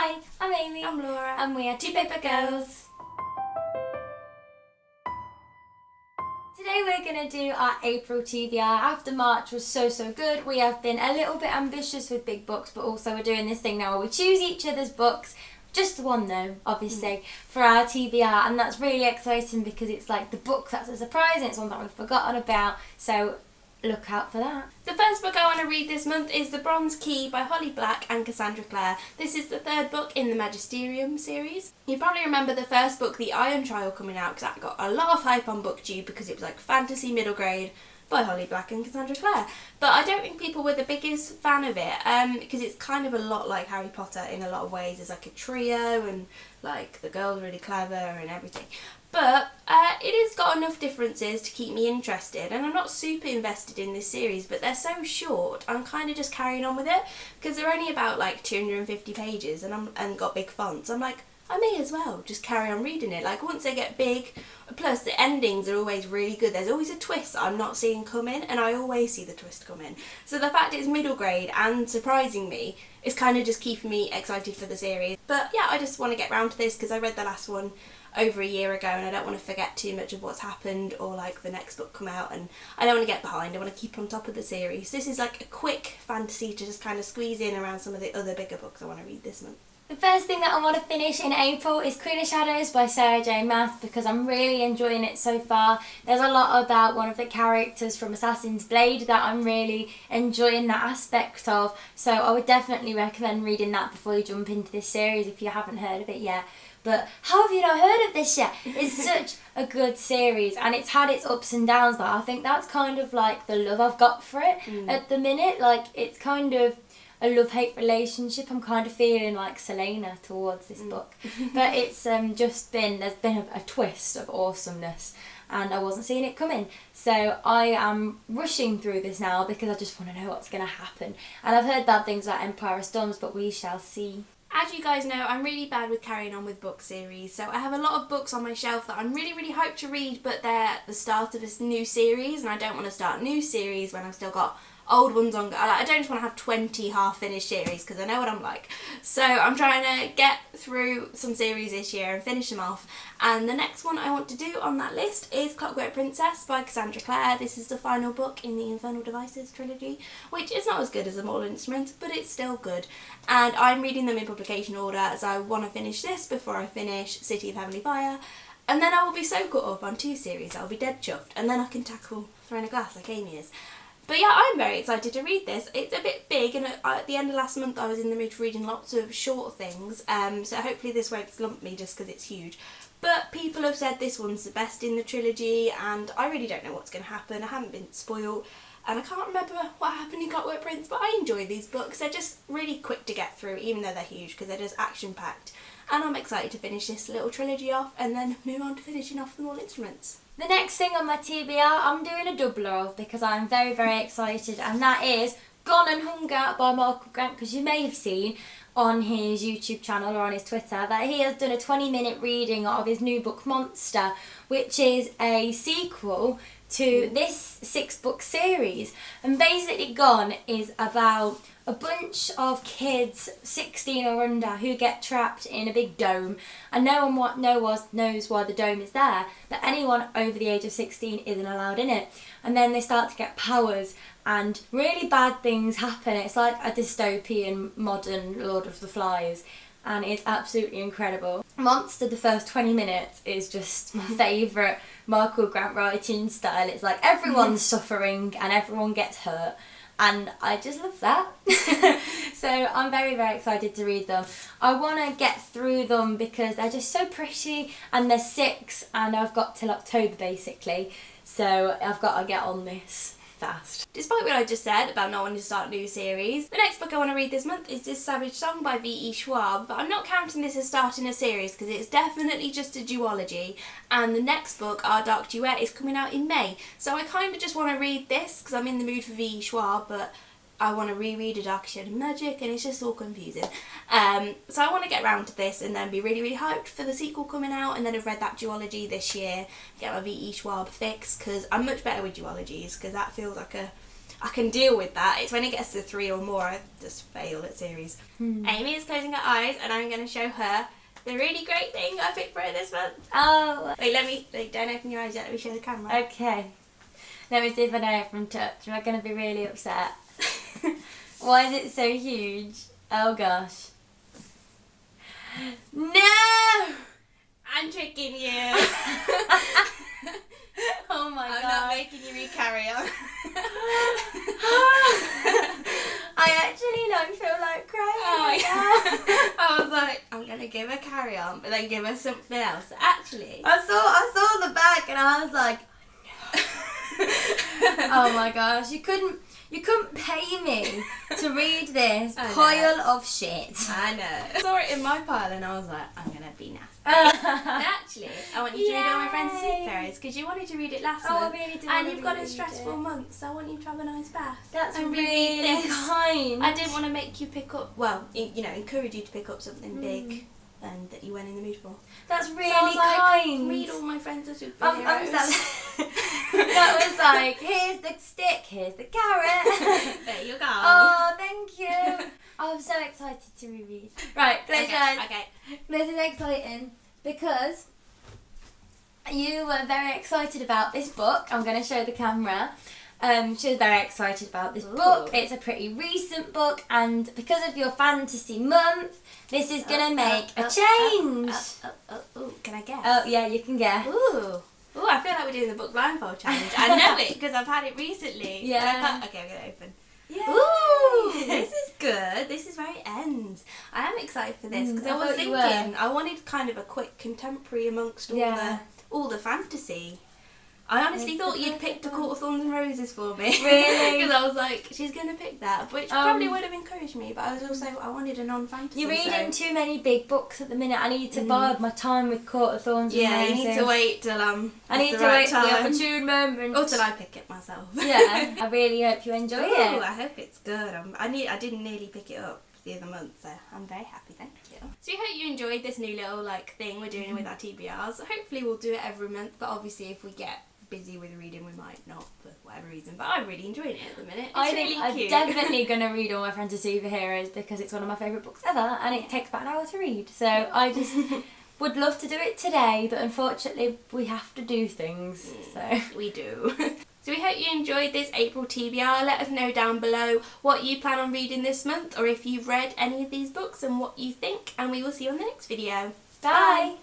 Hi, I'm Amy. I'm Laura. And we are TwoPaperGirls. Today we're going to do our April TBR. After March was so good, we have been a little bit ambitious with big books, but also we're doing this thing now where we choose each other's books, just one though, obviously, for our TBR, and that's really exciting because it's like the book that's a surprise and it's one that we've forgotten about, so look out for that. The first book I want to read this month is The Bronze Key by Holly Black and Cassandra Clare. This is the third book in the Magisterium series. You probably remember the first book, The Iron Trial, coming out because that got a lot of hype on BookTube because it was like fantasy middle grade by Holly Black and Cassandra Clare. But I don't think people were the biggest fan of it because it's kind of a lot like Harry Potter in a lot of ways. There's like a trio and like the girl's really clever and everything. But it has got enough differences to keep me interested, and I'm not super invested in this series, but they're so short, I'm kind of just carrying on with it, because they're only about like 250 pages and got big fonts. I'm like, I may as well just carry on reading it. Like once they get big, plus the endings are always really good. There's always a twist that I'm not seeing coming, and I always see the twist coming. So the fact it's middle grade and surprising me is kind of just keeping me excited for the series. But yeah, I just want to get round to this because I read the last one over a year ago and I don't want to forget too much of what's happened or like the next book come out, and I don't want to get behind. I want to keep on top of the series. This is like a quick fantasy to just kind of squeeze in around some of the other bigger books I want to read this month. The first thing that I want to finish in April is Queen of Shadows by Sarah J Maas because I'm really enjoying it so far. There's a lot about one of the characters from Assassin's Blade that I'm really enjoying that aspect of, so I would definitely recommend reading that before you jump into this series if you haven't heard of it yet. But how have you not heard of this yet? It's such a good series and it's had its ups and downs, but I think that's kind of like the love I've got for it at the minute. Like it's kind of a love-hate relationship. I'm kind of feeling like Selena towards this book. But it's there's been a twist of awesomeness and I wasn't seeing it coming. So I am rushing through this now because I just want to know what's going to happen. And I've heard bad things about Empire of Storms, but we shall see. As you guys know, I'm really bad with carrying on with book series, so I have a lot of books on my shelf that I'm really hyped to read, but they're at the start of this new series, and I don't want to start a new series when I've still got old ones on. I don't just want to have 20 half-finished series, because I know what I'm like. So I'm trying to get through some series this year and finish them off, and the next one I want to do on that list is Clockwork Princess by Cassandra Clare. This is the final book in the Infernal Devices trilogy, which is not as good as The Mortal Instruments, but it's still good. And I'm reading them in publication order as I want to finish this before I finish City of Heavenly Fire, and then I will be so caught up on 2 series, I'll be dead chuffed, and then I can tackle Throne of Glass like Amy is. But yeah, I'm very excited to read this. It's a bit big, and at the end of last month I was in the mood for reading lots of short things, so hopefully this won't slump me just because it's huge. But people have said this one's the best in the trilogy, and I really don't know what's going to happen. I haven't been spoiled, and I can't remember what happened in Clockwork Prince, but I enjoy these books. They're just really quick to get through, even though they're huge, because they're just action-packed. And I'm excited to finish this little trilogy off, and then move on to finishing off The Mortal Instruments. The next thing on my TBR I'm doing a doubler of because I'm very excited, and that is Gone and Hung Out by Michael Grant, because you may have seen on his YouTube channel or on his Twitter that he has done a 20-minute reading of his new book Monster, which is a sequel to this 6-book series. And basically Gone is about a bunch of kids 16 or under who get trapped in a big dome, and no one knows why the dome is there, that anyone over the age of 16 isn't allowed in it. And then they start to get powers and really bad things happen. It's like a dystopian modern Lord of the Flies, and it's absolutely incredible. Monster, the first 20 minutes, is just my favourite Michael Grant writing style. It's like everyone's suffering and everyone gets hurt, and I just love that. So I'm very excited to read them. I want to get through them because they're just so pretty, and they're 6 and I've got till October basically, so I've got to get on this fast. Despite what I just said about not wanting to start a new series, the next book I want to read this month is This Savage Song by V.E. Schwab, but I'm not counting this as starting a series because it's definitely just a duology, and the next book, Our Dark Duet, is coming out in May, so I kind of just want to read this because I'm in the mood for V.E. Schwab, but I want to reread A Dark Shade of Magic and it's just all confusing. So I want to get round to this and then be really hyped for the sequel coming out, and then I've read that duology this year, get my V.E. Schwab fix, because I'm much better with duologies because that feels like I can deal with that. It's when it gets to 3 or more I just fail at series. Amy is closing her eyes and I'm going to show her the really great thing I picked for her this month. Oh. Wait, don't open your eyes yet. Let me show the camera. Okay. Let me see if I know it from touch. Am I going to be really upset? Why is it so huge? Oh gosh. No! I'm tricking you. Oh my god. I'm not making you read Carry On. I actually don't feel like crying. Oh, right now. I was like, I'm going to give her Carry On, but then give her something else. Actually. I saw the back and I was like, oh my gosh, you couldn't pay me to read this pile of shit. I know. I saw it in my pile and I was like, I'm going to be nasty. And actually, I want you to read All My Friends Are Superheroes because you wanted to read it last month. I really did. And you've got a stressful month, so I want you to have a nice bath. That's and really reread this. kind. I didn't want to make you pick up, encourage you to pick up something big and that you weren't in the mood for. That's really so I was like, kind. read All My Friends Are Superheroes. That was like, here's the stick, here's the carrot. There you go. Oh, thank you. I'm so excited to reread. Right, close your eyes. Okay. This is exciting because you were very excited about this book. I'm going to show the camera. She was very excited about this book. It's a pretty recent book, and because of your fantasy month, this is going to make a change. Can I guess? Oh, yeah, you can guess. Ooh, I feel like we're doing the book blindfold challenge. I know it because I've had it recently. Yeah. Okay, I'm going to open. Yeah. Ooh, this is good. This is very end. I am excited for this because I was thinking I wanted kind of a quick contemporary amongst all the fantasy. I honestly thought you'd picked A Court of Thorns and Roses for me. Really? Because I was like, she's going to pick that, which probably would have encouraged me, but I was also, I wanted a non-fantasy. You're reading too many big books at the minute. I need to bide my time with Court of Thorns and Roses. Yeah, you need to wait till I need to wait for the opportune moment. Or till I pick it myself. Yeah, I really hope you enjoy it. I hope it's good. I didn't nearly pick it up the other month, so I'm very happy, thank you. So we hope you enjoyed this new little thing we're doing with our TBRs. Hopefully we'll do it every month, but obviously if we get busy with reading we might not for whatever reason, but I'm really enjoying it at the minute. It's really cute. I'm definitely going to read All My Friends Are Superheroes because it's one of my favourite books ever and it takes about an hour to read, so I just would love to do it today, but unfortunately we have to do things, so we do. So we hope you enjoyed this April TBR. Let us know down below what you plan on reading this month or if you've read any of these books and what you think, and we will see you on the next video. Bye.